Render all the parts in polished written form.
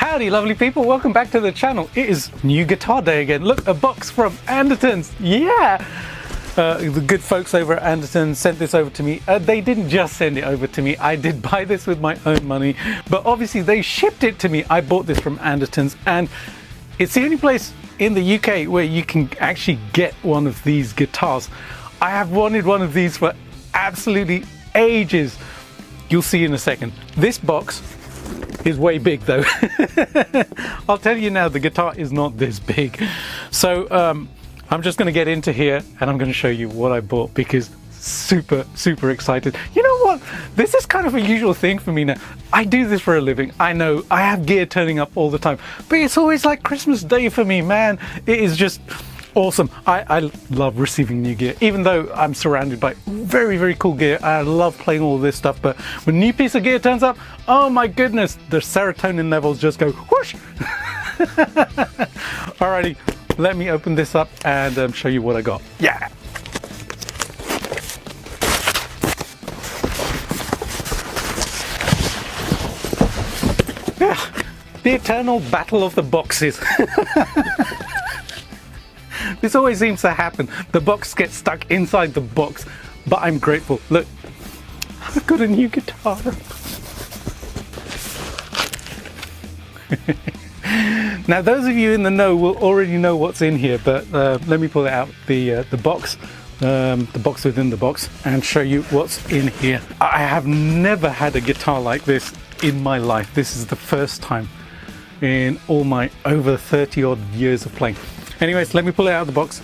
Howdy lovely people, welcome back to the channel. It is new guitar day again. Look, a box from Anderton's. Yeah! The good folks over at Anderton sent this over to me. They didn't just send it over to me, I did buy this with my own money, but obviously they shipped it to me. I bought this from Anderton's and it's the only place in the UK where you can actually get one of these guitars. I have wanted one of these for absolutely ages. You'll see in a second. This box is way big though. I'll tell you now, the guitar is not this big. So I'm just going to get into here and I'm going to show you what I bought because super excited. You know what? This is kind of a usual thing for me now. I do this for a living. I know I have gear turning up all the time, but it's always like Christmas Day for me, man. It is just awesome. I love receiving new gear, even though I'm surrounded by very cool gear. I love playing all this stuff, but when a new piece of gear turns up, oh my goodness, the serotonin levels just go whoosh. Alrighty, let me open this up and show you what I got. Yeah. The eternal battle of the boxes. This always seems to happen. The box gets stuck inside the box, but I'm grateful. Look, I've got a new guitar. Now, those of you in the know will already know what's in here, but let me pull out the box within the box, and show you what's in here. I have never had a guitar like this in my life. This is the first time in all my over 30 odd years of playing. Anyways, let me pull it out of the box.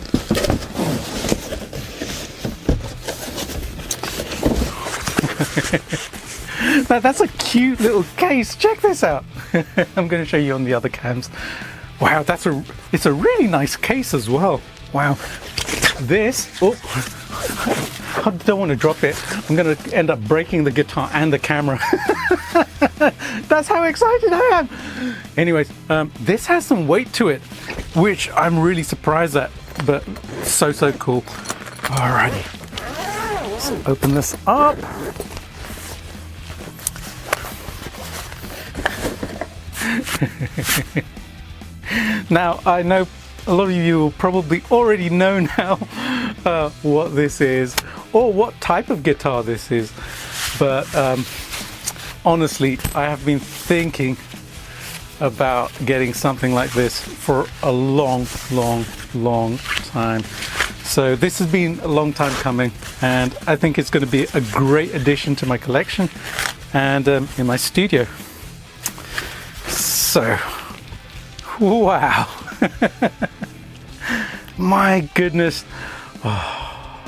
Now that's a cute little case. Check this out. I'm going to show you on the other cams. Wow, it's a really nice case as well. Wow. This, oh, I don't want to drop it. I'm going to end up breaking the guitar and the camera. That's how excited I am. Anyways, this has some weight to it, which I'm really surprised at, but so cool. Alrighty, let's open this up. Now, I know a lot of you will probably already know now what this is or what type of guitar this is, but honestly, I have been thinking about getting something like this for a long time. So this has been a long time coming, and I think it's going to be a great addition to my collection and in my studio. So, wow. My goodness. Oh,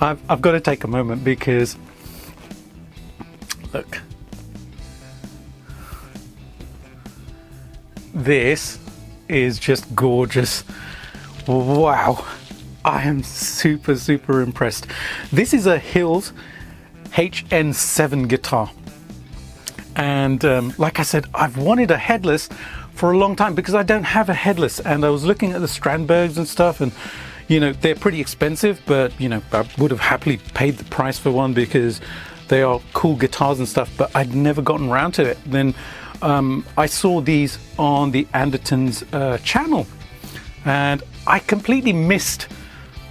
I've got to take a moment because look, this is just gorgeous. Wow, I am super impressed. This is a Hils HN7 guitar, and like I said, I've wanted a headless for a long time because I don't have a headless, and I was looking at the Strandbergs and stuff, and you know, they're pretty expensive, but you know, I would have happily paid the price for one because they are cool guitars and stuff, but I'd never gotten around to it. Then I saw these on the Anderton's channel, and I completely missed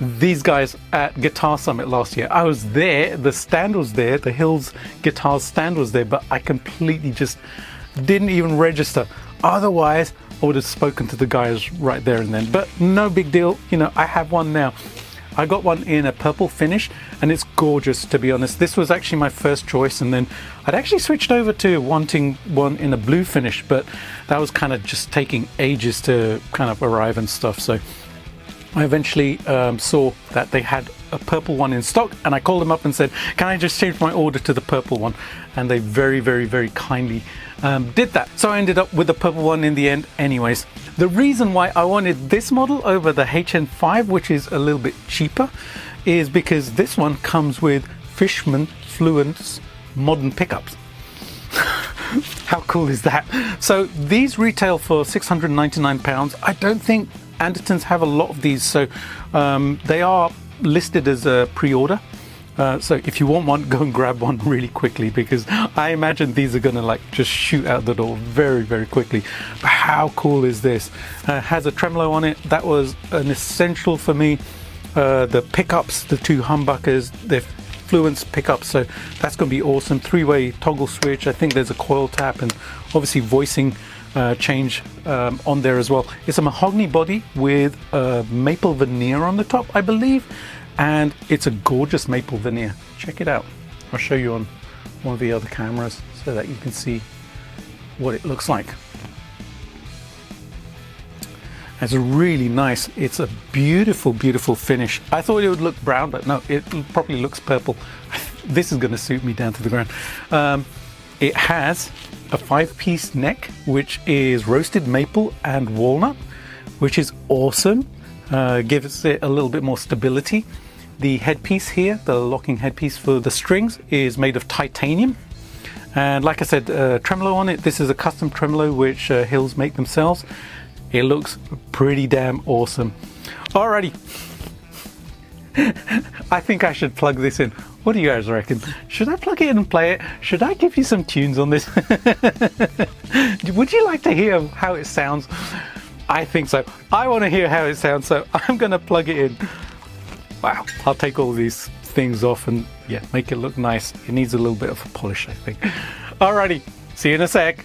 these guys at Guitar Summit last year. I was there, the stand was there, the Hils Guitars stand was there, but I completely just didn't even register. Otherwise, I would have spoken to the guys right there and then, but no big deal. You know, I have one now. I got one in a purple finish and it's gorgeous, to be honest. This was actually my first choice, and then I'd actually switched over to wanting one in a blue finish, but that was kind of just taking ages to kind of arrive and stuff. So I eventually saw that they had a purple one in stock, and I called them up and said, can I just change my order to the purple one? And they very kindly did that. So I ended up with the purple one in the end anyways. The reason why I wanted this model over the HN5, which is a little bit cheaper, is because this one comes with Fishman Fluence modern pickups. How cool is that? So these retail for £699. I don't think Anderton's have a lot of these, so they are listed as a pre-order. So if you want one, go and grab one really quickly, because I imagine these are gonna like just shoot out the door very, very quickly. But how cool is this? Has a tremolo on it. That was an essential for me. The pickups, the two humbuckers, they're Fluence pickups, so that's going to be awesome. 3-way toggle switch. I think there's a coil tap and obviously voicing change on there as well. It's a mahogany body with maple veneer on the top, I believe, and it's a gorgeous maple veneer. Check it out. I'll show you on one of the other cameras so that you can see what it looks like. It's really nice. It's a beautiful, beautiful finish. I thought it would look brown, but no, it probably looks purple. This is going to suit me down to the ground. It has a 5-piece neck, which is roasted maple and walnut, which is awesome. Gives it a little bit more stability. The headpiece here, the locking headpiece for the strings, is made of titanium. And like I said, tremolo on it. This is a custom tremolo which Hils make themselves. It looks pretty damn awesome. Alrighty. I think I should plug this in. What do you guys reckon? Should I plug it in and play it? Should I give you some tunes on this? Would you like to hear how it sounds? I think so. I want to hear how it sounds, so I'm going to plug it in. Wow. I'll take all these things off and yeah, make it look nice. It needs a little bit of a polish, I think. Alrighty. See you in a sec.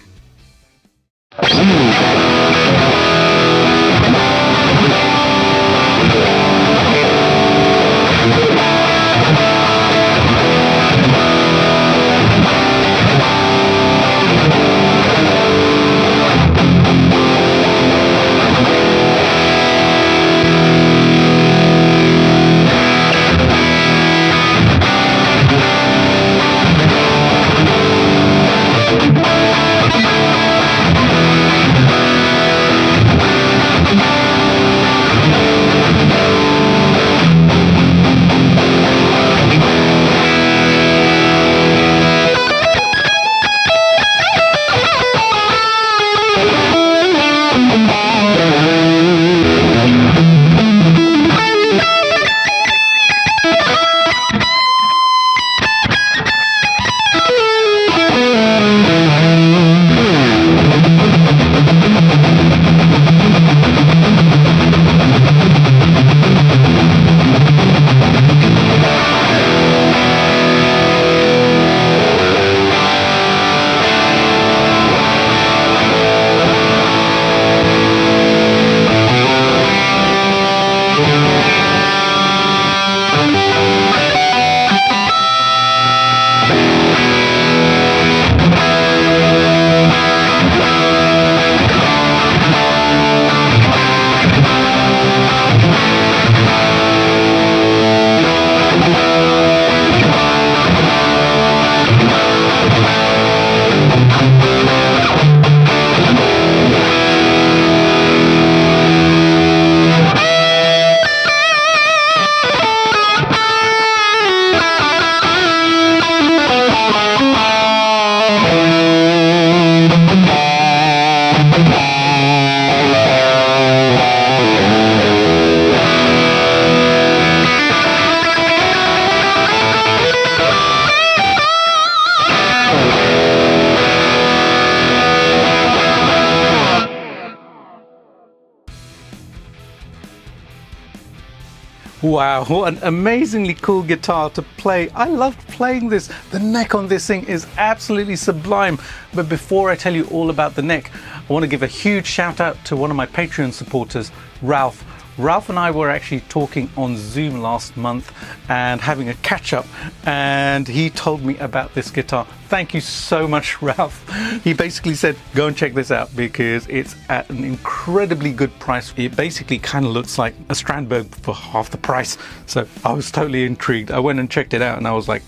Wow, what an amazingly cool guitar to play. I loved playing this. The neck on this thing is absolutely sublime. But before I tell you all about the neck, I want to give a huge shout out to one of my Patreon supporters, Ralph. Ralph and I were actually talking on Zoom last month and having a catch up, and he told me about this guitar. Thank you so much, Ralph. He basically said, go and check this out because it's at an incredibly good price. It basically kind of looks like a Strandberg for half the price. So I was totally intrigued. I went and checked it out and I was like,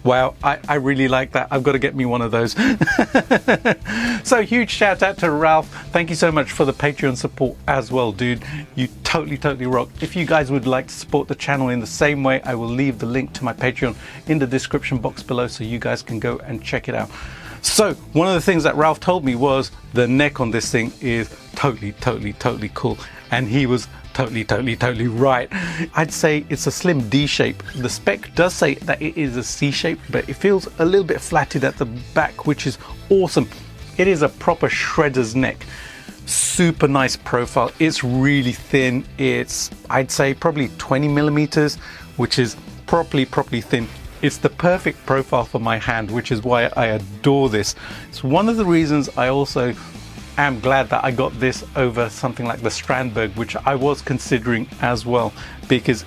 wow, I really like that. I've got to get me one of those. So huge shout out to Ralph. Thank you so much for the Patreon support as well, dude. You totally rock. If you guys would like to support the channel in the same way, I will leave the link to my Patreon in the description box below so you guys can go and check it out. So one of the things that Ralph told me was the neck on this thing is totally cool. and he was totally right. I'd say it's a slim D shape. The spec does say that it is a C shape, but it feels a little bit flatted at the back, which is awesome. It is a proper shredder's neck. Super nice profile. It's really thin. It's, I'd say, probably 20 millimeters, which is properly thin. It's the perfect profile for my hand, which is why I adore this. It's one of the reasons I also am glad that I got this over something like the Strandberg, which I was considering as well, because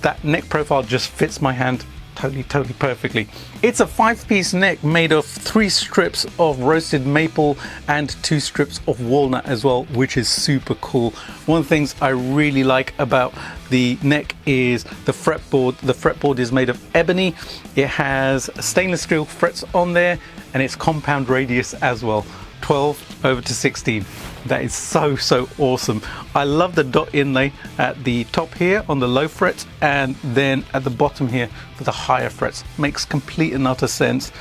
that neck profile just fits my hand totally perfectly. It's a 5-piece neck made of 3 strips of roasted maple and 2 strips of walnut as well, which is super cool. One of the things I really like about the neck is the fretboard. The fretboard is made of ebony. It has stainless steel frets on there, and it's compound radius as well, 12 over to 16. That is so awesome. I love the dot inlay at the top here on the low frets, and then at the bottom here for the higher frets. Makes complete and utter sense.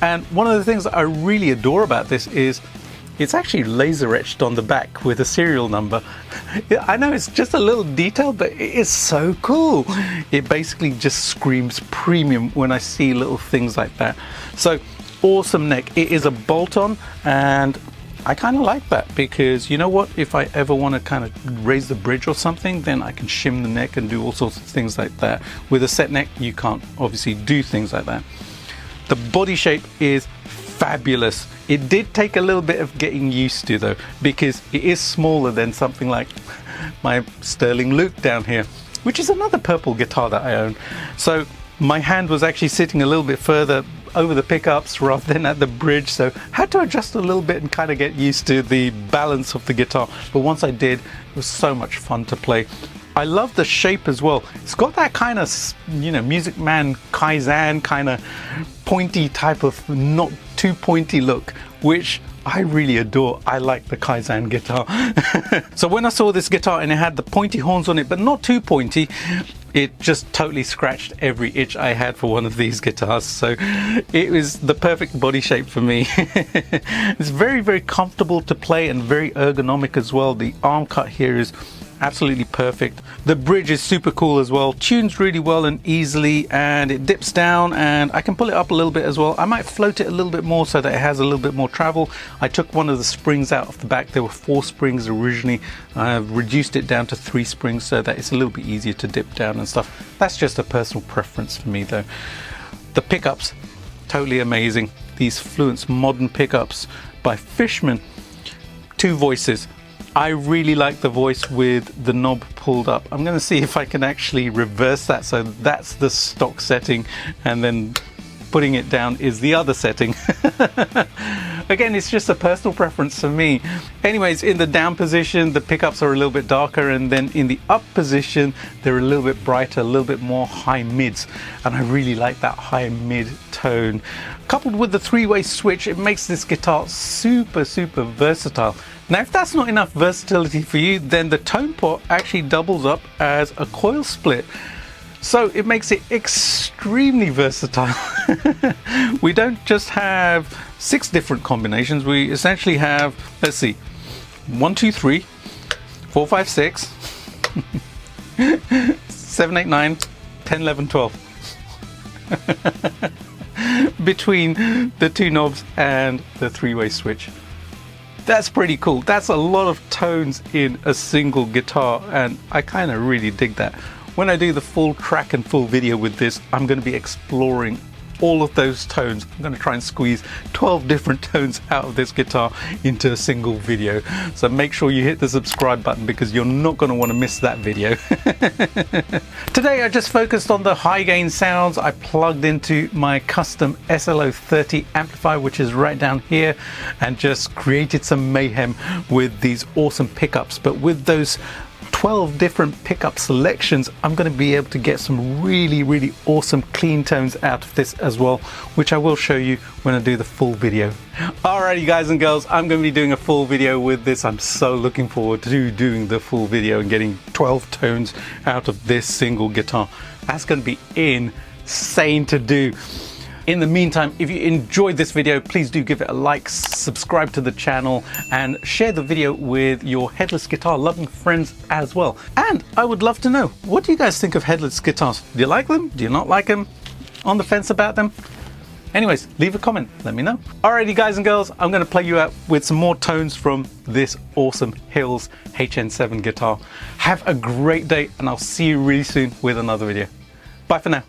And one of the things that I really adore about this is it's actually laser etched on the back with a serial number. I know it's just a little detail, but it is so cool. It basically just screams premium when I see little things like that. So awesome neck. It is a bolt-on, and I kind of like that, because you know what, if I ever want to kind of raise the bridge or something, then I can shim the neck and do all sorts of things like that. With a set neck, you can't obviously do things like that. The body shape is fabulous. It did take a little bit of getting used to though, because it is smaller than something like my Sterling Luke down here, which is another purple guitar that I own. So my hand was actually sitting a little bit further over the pickups rather than at the bridge, so had to adjust a little bit and kind of get used to the balance of the guitar. But once I did, it was so much fun to play. I love the shape as well. It's got that kind of, you know, Music Man Kaizen kind of pointy type of, not too pointy look, which I really adore. I like the Kaizen guitar. So when I saw this guitar and it had the pointy horns on it, but not too pointy, it just totally scratched every itch I had for one of these guitars. So it was the perfect body shape for me. It's very comfortable to play and very ergonomic as well. The arm cut here is absolutely perfect. The bridge is super cool as well, tunes really well and easily, and it dips down and I can pull it up a little bit as well. I might float it a little bit more so that it has a little bit more travel. I took one of the springs out of the back. There were 4 springs originally. I've reduced it down to 3 springs so that it's a little bit easier to dip down and stuff. That's just a personal preference for me though. The pickups, totally amazing. These Fluence modern pickups by Fishman. 2 voices. I really like the voice with the knob pulled up. I'm going to see if I can actually reverse that. So that's the stock setting, and then putting it down is the other setting. Again, it's just a personal preference for me. Anyways, in the down position, the pickups are a little bit darker, and then in the up position, they're a little bit brighter, a little bit more high mids. And I really like that high mid tone. Coupled with the 3-way switch, it makes this guitar super versatile. Now, if that's not enough versatility for you, then the tone pot actually doubles up as a coil split. So it makes it extremely versatile. We don't just have 6 different combinations. We essentially have, let's see, 1, 2, 3, 4, 5, 6, 7, 8, 9, 10, 11, 12. Between the 2 knobs and the 3-way switch. That's pretty cool. That's a lot of tones in a single guitar, and I kind of really dig that. When I do the full track and full video with this, I'm going to be exploring all of those tones. I'm going to try and squeeze 12 different tones out of this guitar into a single video. So make sure you hit the subscribe button, because you're not going to want to miss that video. Today I just focused on the high gain sounds. I plugged into my custom SLO30 amplifier, which is right down here, and just created some mayhem with these awesome pickups. But with those 12 different pickup selections, I'm going to be able to get some really awesome clean tones out of this as well, which I will show you when I do the full video. Alrighty guys and girls, I'm going to be doing a full video with this. I'm so looking forward to doing the full video and getting 12 tones out of this single guitar. That's going to be insane to do. In the meantime, if you enjoyed this video, please do give it a like, subscribe to the channel, and share the video with your headless guitar loving friends as well. And I would love to know, what do you guys think of headless guitars? Do you like them? Do you not like them? On the fence about them? Anyways, leave a comment, let me know. Alrighty guys and girls, I'm gonna play you out with some more tones from this awesome Hils HN7 guitar. Have a great day, and I'll see you really soon with another video. Bye for now.